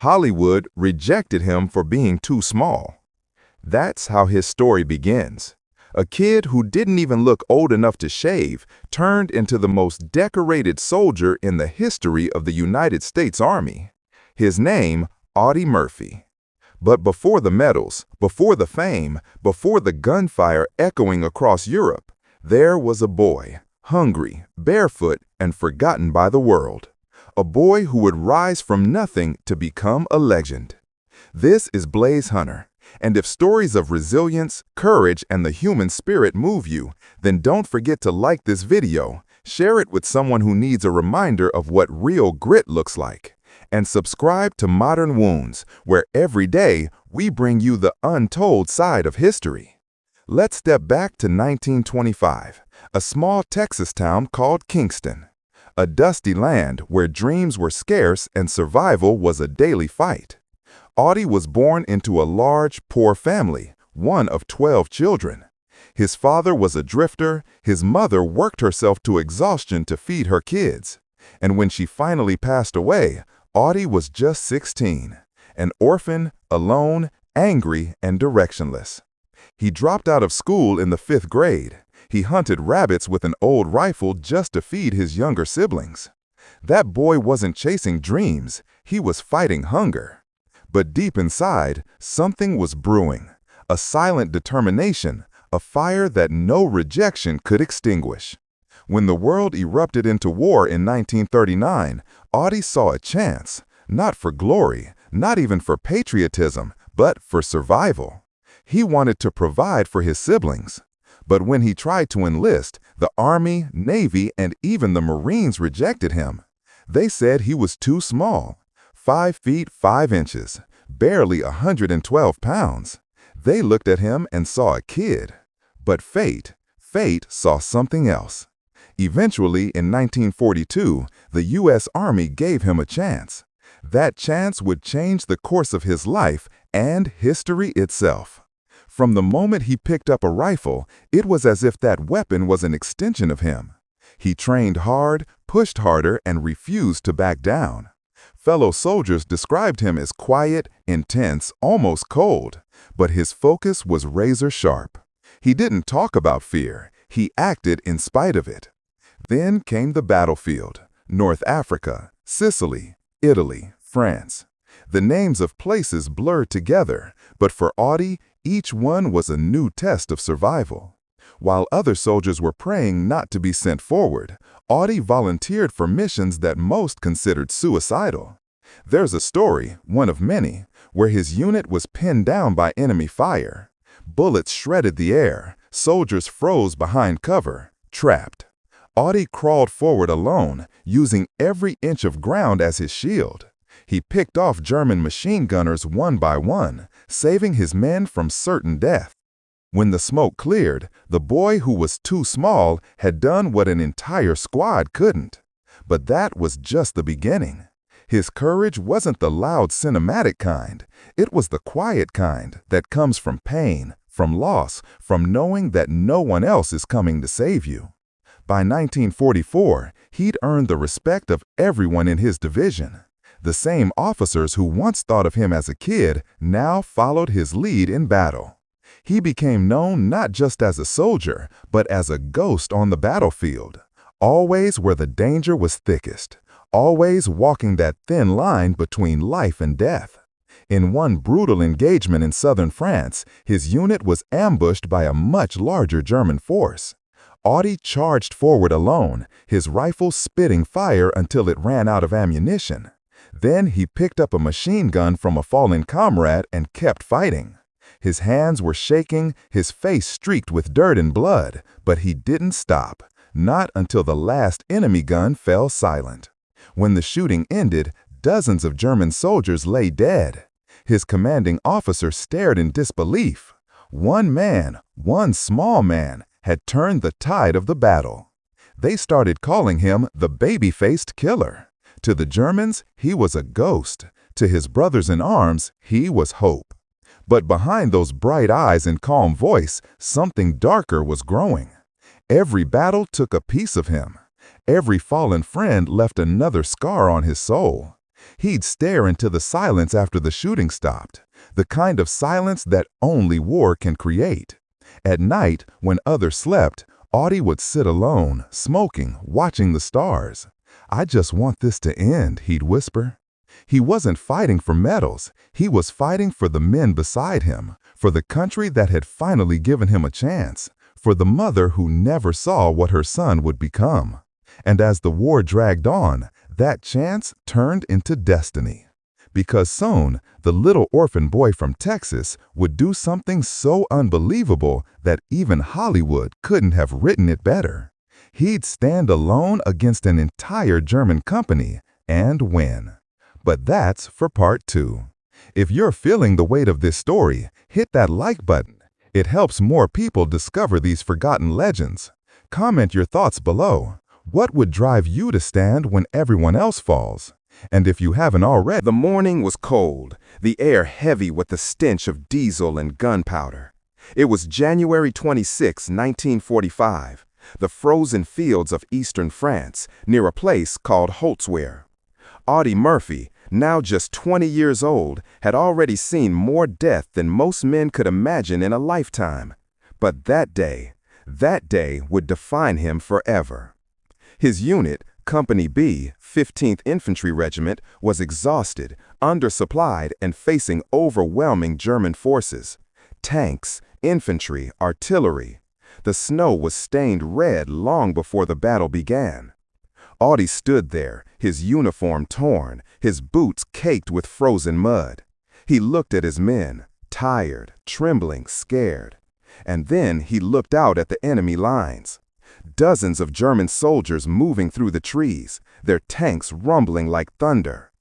Hollywood rejected him for being too small. That's how his story begins. A kid who didn't even look old enough to shave turned into the most decorated soldier in the history of the United States Army. His name, Audie Murphy. But before the medals, before the fame, before the gunfire echoing across Europe, there was a boy, hungry, barefoot, and forgotten by the world. A boy who would rise from nothing to become a legend. This is Blaze Hunter, and if stories of resilience, courage, and the human spirit move you, then don't forget to like this video, share it with someone who needs a reminder of what real grit looks like, and subscribe to Modern Wounds, where every day we bring you the untold side of history. Let's step back to 1925, a small Texas town called Kingston. A dusty land where dreams were scarce and survival was a daily fight. Audie was born into a large, poor family, one of 12 children. His father was a drifter, his mother worked herself to exhaustion to feed her kids. And when she finally passed away, Audie was just 16, an orphan, alone, angry, and directionless. He dropped out of school in the 5th grade. He hunted rabbits with an old rifle just to feed his younger siblings. That boy wasn't chasing dreams, he was fighting hunger. But deep inside, something was brewing, a silent determination, a fire that no rejection could extinguish. When the world erupted into war in 1939, Audie saw a chance, not for glory, not even for patriotism, but for survival. He wanted to provide for his siblings. But when he tried to enlist, the Army, Navy, and even the Marines rejected him. They said he was too small, 5 feet 5 inches, barely 112 pounds. They looked at him and saw a kid. But fate saw something else. Eventually, in 1942, the U.S. Army gave him a chance. That chance would change the course of his life and history itself. From the moment he picked up a rifle, it was as if that weapon was an extension of him. He trained hard, pushed harder, and refused to back down. Fellow soldiers described him as quiet, intense, almost cold, but his focus was razor sharp. He didn't talk about fear, he acted in spite of it. Then came the battlefield, North Africa, Sicily, Italy, France. The names of places blurred together, but for Audie, each one was a new test of survival. While other soldiers were praying not to be sent forward, Audie volunteered for missions that most considered suicidal. There's a story, one of many, where his unit was pinned down by enemy fire. Bullets shredded the air, soldiers froze behind cover, trapped. Audie crawled forward alone, using every inch of ground as his shield. He picked off German machine gunners one by one, saving his men from certain death. When the smoke cleared, the boy who was too small had done what an entire squad couldn't. But that was just the beginning. His courage wasn't the loud cinematic kind. It was the quiet kind that comes from pain, from loss, from knowing that no one else is coming to save you. By 1944, he'd earned the respect of everyone in his division. The same officers who once thought of him as a kid now followed his lead in battle. He became known not just as a soldier, but as a ghost on the battlefield, always where the danger was thickest, always walking that thin line between life and death. In one brutal engagement in southern France, his unit was ambushed by a much larger German force. Audie charged forward alone, his rifle spitting fire until it ran out of ammunition. Then he picked up a machine gun from a fallen comrade and kept fighting. His hands were shaking, his face streaked with dirt and blood, but he didn't stop, not until the last enemy gun fell silent. When the shooting ended, dozens of German soldiers lay dead. His commanding officer stared in disbelief. One man, one small man, had turned the tide of the battle. They started calling him the baby-faced killer. To the Germans, he was a ghost. To his brothers in arms, he was hope. But behind those bright eyes and calm voice, something darker was growing. Every battle took a piece of him. Every fallen friend left another scar on his soul. He'd stare into the silence after the shooting stopped, the kind of silence that only war can create. At night, when others slept, Audie would sit alone, smoking, watching the stars. "I just want this to end," he'd whisper. He wasn't fighting for medals. He was fighting for the men beside him, for the country that had finally given him a chance, for the mother who never saw what her son would become. And as the war dragged on, that chance turned into destiny. Because soon, the little orphan boy from Texas would do something so unbelievable that even Hollywood couldn't have written it better. He'd stand alone against an entire German company and win. But that's for part 2. If you're feeling the weight of this story, hit that like button. It helps more people discover these forgotten legends. Comment your thoughts below. What would drive you to stand when everyone else falls? And if you haven't already— The morning was cold, the air heavy with the stench of diesel and gunpowder. It was January 26, 1945, the frozen fields of eastern France, near a place called Holtzweiler. Audie Murphy, now just 20 years old, had already seen more death than most men could imagine in a lifetime. But that day would define him forever. His unit, Company B, 15th Infantry Regiment, was exhausted, undersupplied, and facing overwhelming German forces. Tanks, infantry, artillery. The snow was stained red long before the battle began. Audie stood there, his uniform torn, his boots caked with frozen mud. He looked at his men, tired, trembling, scared. And then he looked out at the enemy lines. Dozens of German soldiers moving through the trees, their tanks rumbling like thunder.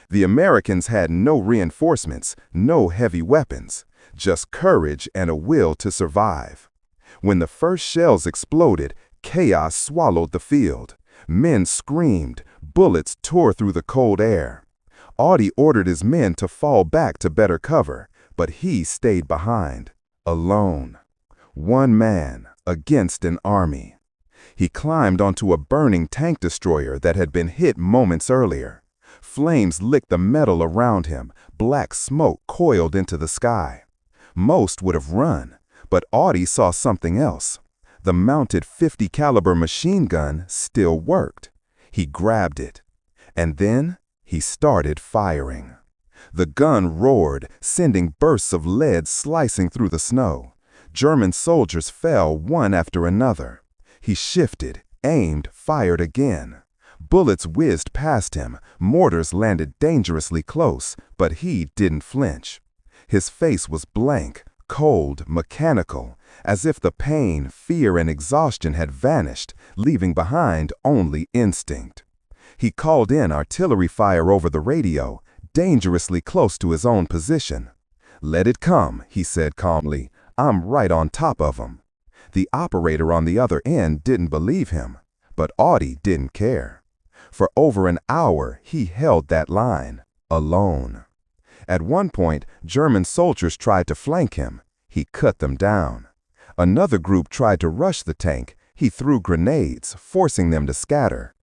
The Americans had no reinforcements, no heavy weapons, just courage and a will to survive. When the first shells exploded, chaos swallowed the field. Men screamed, bullets tore through the cold air. Audie ordered his men to fall back to better cover, but he stayed behind, alone. One man against an army. He climbed onto a burning tank destroyer that had been hit moments earlier. Flames licked the metal around him, black smoke coiled into the sky. Most would have run, but Audie saw something else. The mounted .50 caliber machine gun still worked. He grabbed it, and then he started firing. The gun roared, sending bursts of lead slicing through the snow. German soldiers fell one after another. He shifted, aimed, fired again. Bullets whizzed past him, mortars landed dangerously close, but he didn't flinch. His face was blank, cold, mechanical, as if the pain, fear, and exhaustion had vanished, leaving behind only instinct. He called in artillery fire over the radio, dangerously close to his own position. "Let it come," he said calmly. "I'm right on top of them." The operator on the other end didn't believe him, but Audie didn't care. For over an hour, he held that line, alone. At one point, German soldiers tried to flank him. He cut them down. Another group tried to rush the tank. He threw grenades, forcing them to scatter.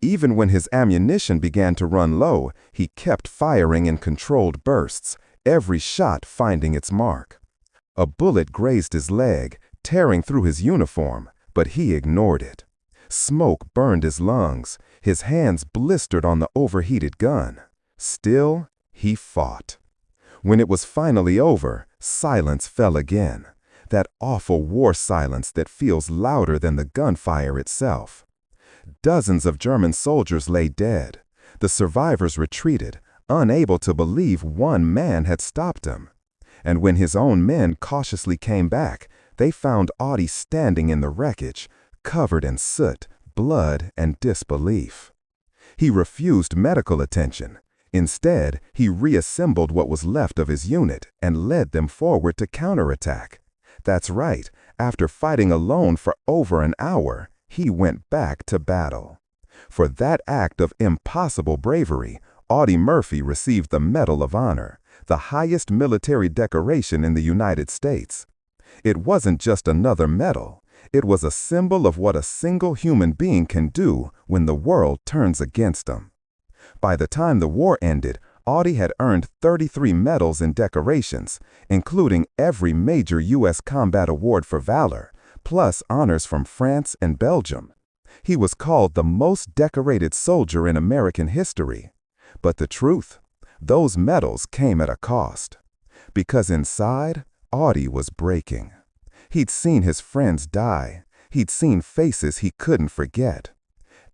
Even when his ammunition began to run low, he kept firing in controlled bursts, every shot finding its mark. A bullet grazed his leg, tearing through his uniform, but he ignored it. Smoke burned his lungs. His hands blistered on the overheated gun. Still, he fought. When it was finally over, silence fell again. That awful war silence that feels louder than the gunfire itself. Dozens of German soldiers lay dead. The survivors retreated, unable to believe one man had stopped them. And when his own men cautiously came back, they found Audie standing in the wreckage, covered in soot, blood, and disbelief. He refused medical attention. Instead, he reassembled what was left of his unit and led them forward to counterattack. That's right, after fighting alone for over an hour, he went back to battle. For that act of impossible bravery, Audie Murphy received the Medal of Honor, the highest military decoration in the United States. It wasn't just another medal. It was a symbol of what a single human being can do when the world turns against them. By the time the war ended, Audie had earned 33 medals and decorations, including every major U.S. combat award for valor, plus honors from France and Belgium. He was called the most decorated soldier in American history. But the truth, those medals came at a cost. Because inside, Audie was breaking. He'd seen his friends die. He'd seen faces he couldn't forget.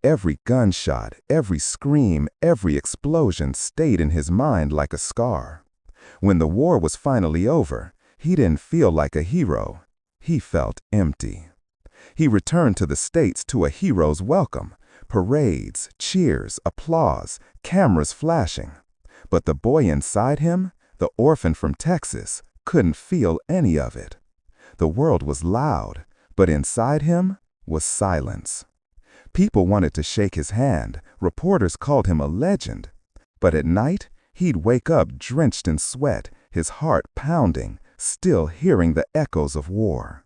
Every gunshot, every scream, every explosion stayed in his mind like a scar. When the war was finally over, he didn't feel like a hero. He felt empty. He returned to the States to a hero's welcome, parades, cheers, applause, cameras flashing. But the boy inside him, the orphan from Texas, couldn't feel any of it. The world was loud, but inside him was silence. People wanted to shake his hand, reporters called him a legend. But at night, he'd wake up drenched in sweat, his heart pounding, still hearing the echoes of war.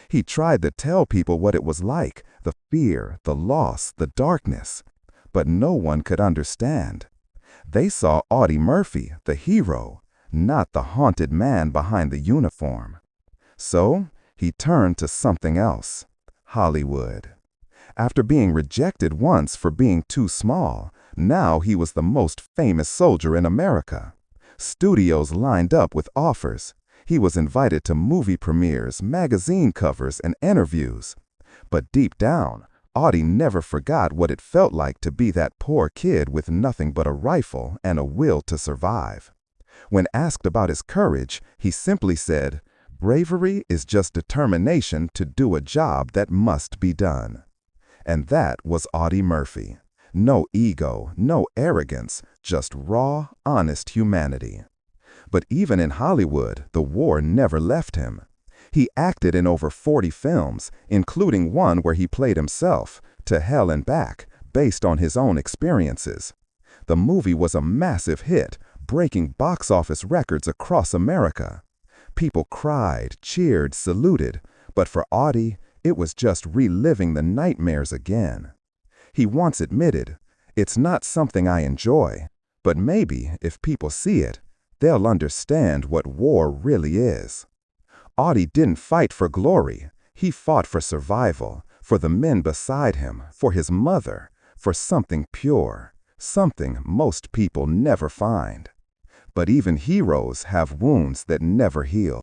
He tried to tell people what it was like, the fear, the loss, the darkness. But no one could understand. They saw Audie Murphy, the hero, not the haunted man behind the uniform. So, he turned to something else, Hollywood. After being rejected once for being too small, now he was the most famous soldier in America. Studios lined up with offers. He was invited to movie premieres, magazine covers, and interviews. But deep down, Audie never forgot what it felt like to be that poor kid with nothing but a rifle and a will to survive. When asked about his courage, he simply said, "Bravery is just determination to do a job that must be done." And that was Audie Murphy. No ego, no arrogance, just raw, honest humanity. But even in Hollywood, the war never left him. He acted in over 40 films, including one where he played himself, To Hell and Back, based on his own experiences. The movie was a massive hit, breaking box office records across America. People cried, cheered, saluted, but for Audie, it was just reliving the nightmares again. He once admitted, "It's not something I enjoy, but maybe if people see it, they'll understand what war really is." Audie didn't fight for glory. He fought for survival, for the men beside him, for his mother, for something pure, something most people never find. But even heroes have wounds that never heal.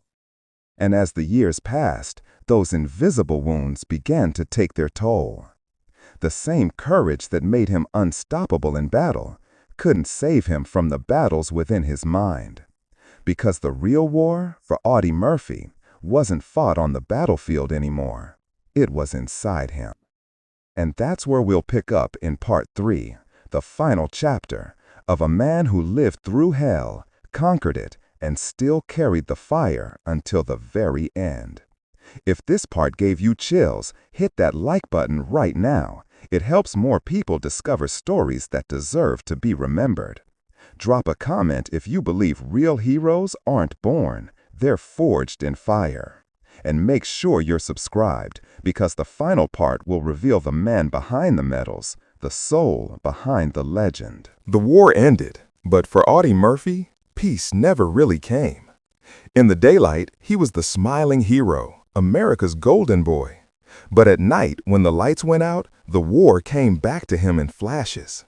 And as the years passed, those invisible wounds began to take their toll. The same courage that made him unstoppable in battle couldn't save him from the battles within his mind. Because the real war, for Audie Murphy, wasn't fought on the battlefield anymore. It was inside him. And that's where we'll pick up in part 3, the final chapter, of a man who lived through hell, conquered it, and still carried the fire until the very end. If this part gave you chills, hit that like button right now. It helps more people discover stories that deserve to be remembered. Drop a comment if you believe real heroes aren't born, they're forged in fire. And make sure you're subscribed, because the final part will reveal the man behind the medals, the soul behind the legend. The war ended, but for Audie Murphy, peace never really came. In the daylight, he was the smiling hero, America's golden boy. But at night, when the lights went out, the war came back to him in flashes.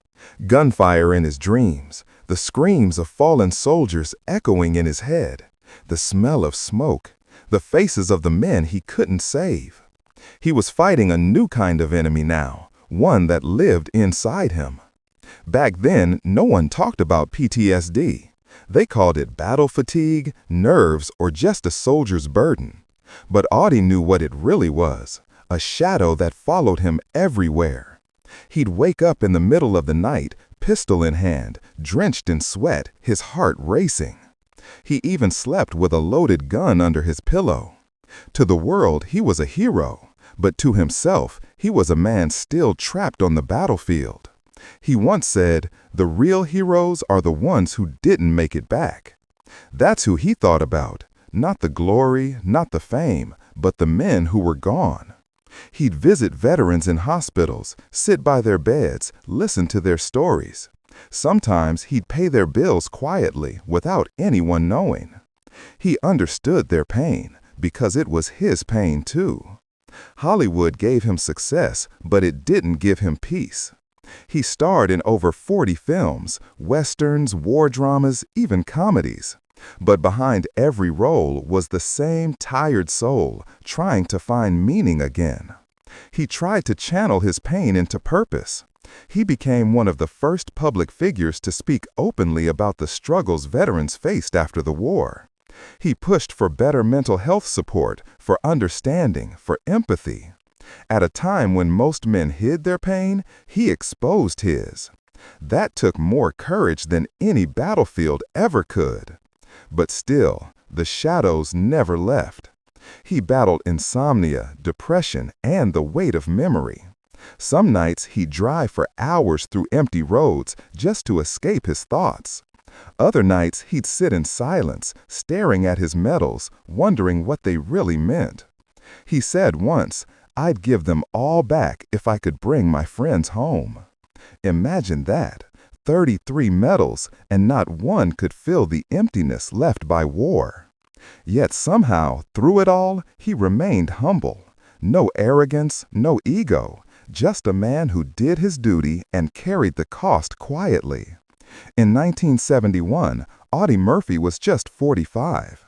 Gunfire in his dreams, the screams of fallen soldiers echoing in his head, the smell of smoke, the faces of the men he couldn't save. He was fighting a new kind of enemy now, one that lived inside him. Back then, no one talked about PTSD. They called it battle fatigue, nerves, or just a soldier's burden. But Audie knew what it really was, a shadow that followed him everywhere. He'd wake up in the middle of the night, pistol in hand, drenched in sweat, his heart racing. He even slept with a loaded gun under his pillow. To the world, he was a hero, but to himself, he was a man still trapped on the battlefield. He once said, "The real heroes are the ones who didn't make it back." That's who he thought about, not the glory, not the fame, but the men who were gone. He'd visit veterans in hospitals, sit by their beds, listen to their stories. Sometimes he'd pay their bills quietly without anyone knowing. He understood their pain because it was his pain too. Hollywood gave him success, but it didn't give him peace. He starred in over 40 films, westerns, war dramas, even comedies. But behind every role was the same tired soul trying to find meaning again. He tried to channel his pain into purpose. He became one of the first public figures to speak openly about the struggles veterans faced after the war. He pushed for better mental health support, for understanding, for empathy. At a time when most men hid their pain, he exposed his. That took more courage than any battlefield ever could. But still, the shadows never left. He battled insomnia, depression, and the weight of memory. Some nights he'd drive for hours through empty roads just to escape his thoughts. Other nights he'd sit in silence, staring at his medals, wondering what they really meant. He said once, "I'd give them all back if I could bring my friends home." Imagine that, 33 medals, and not one could fill the emptiness left by war. Yet somehow, through it all, he remained humble. No arrogance, no ego, just a man who did his duty and carried the cost quietly. In 1971, Audie Murphy was just 45.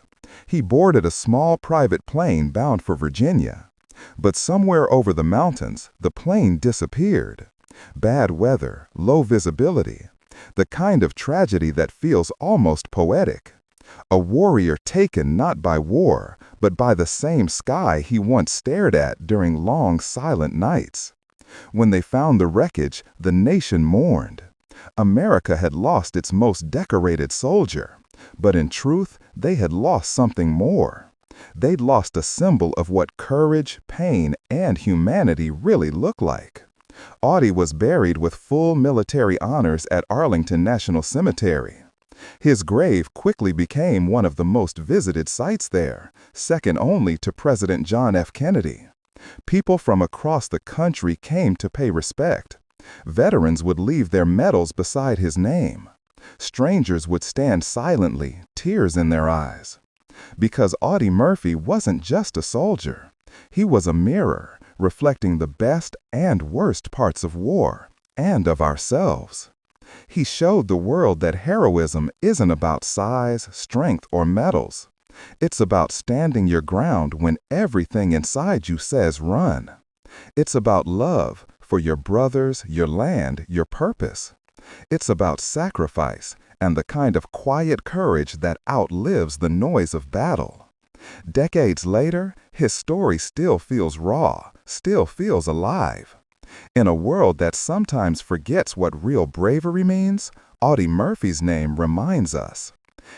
He boarded a small private plane bound for Virginia. But somewhere over the mountains, the plane disappeared. Bad weather, low visibility, the kind of tragedy that feels almost poetic. A warrior taken not by war, but by the same sky he once stared at during long, silent nights. When they found the wreckage, the nation mourned. America had lost its most decorated soldier, but in truth, they had lost something more. They'd lost a symbol of what courage, pain, and humanity really look like. Audie was buried with full military honors at Arlington National Cemetery. His grave quickly became one of the most visited sites there, second only to President John F. Kennedy. People from across the country came to pay respect. Veterans would leave their medals beside his name. Strangers would stand silently, tears in their eyes. Because Audie Murphy wasn't just a soldier. He was a mirror, reflecting the best and worst parts of war, and of ourselves. He showed the world that heroism isn't about size, strength, or medals. It's about standing your ground when everything inside you says run. It's about love for your brothers, your land, your purpose. It's about sacrifice and the kind of quiet courage that outlives the noise of battle. Decades later, his story still feels raw, still feels alive. In a world that sometimes forgets what real bravery means, Audie Murphy's name reminds us.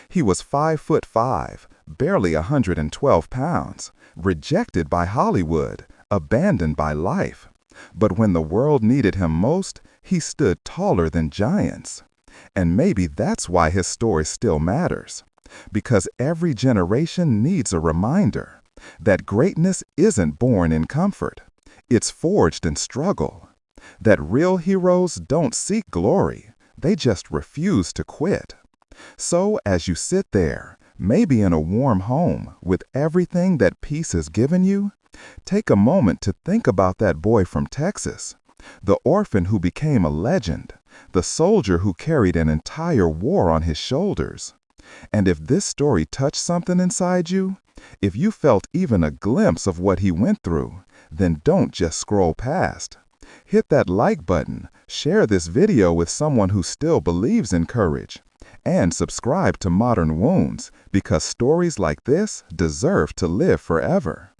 He was 5'5", barely 112 pounds, rejected by Hollywood, abandoned by life. But when the world needed him most, he stood taller than giants. And maybe that's why his story still matters. Because every generation needs a reminder that greatness isn't born in comfort. It's forged in struggle. That real heroes don't seek glory. They just refuse to quit. So as you sit there, maybe in a warm home, with everything that peace has given you, take a moment to think about that boy from Texas, the orphan who became a legend, the soldier who carried an entire war on his shoulders. And if this story touched something inside you, if you felt even a glimpse of what he went through, then don't just scroll past. Hit that like button, share this video with someone who still believes in courage, and subscribe to Modern Wounds because stories like this deserve to live forever.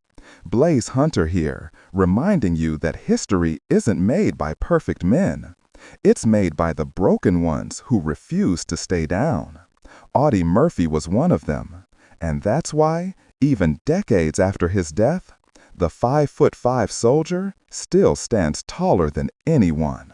Blaze Hunter here, reminding you that history isn't made by perfect men. It's made by the broken ones who refuse to stay down. Audie Murphy was one of them, and that's why, even decades after his death, the 5'5" soldier still stands taller than anyone.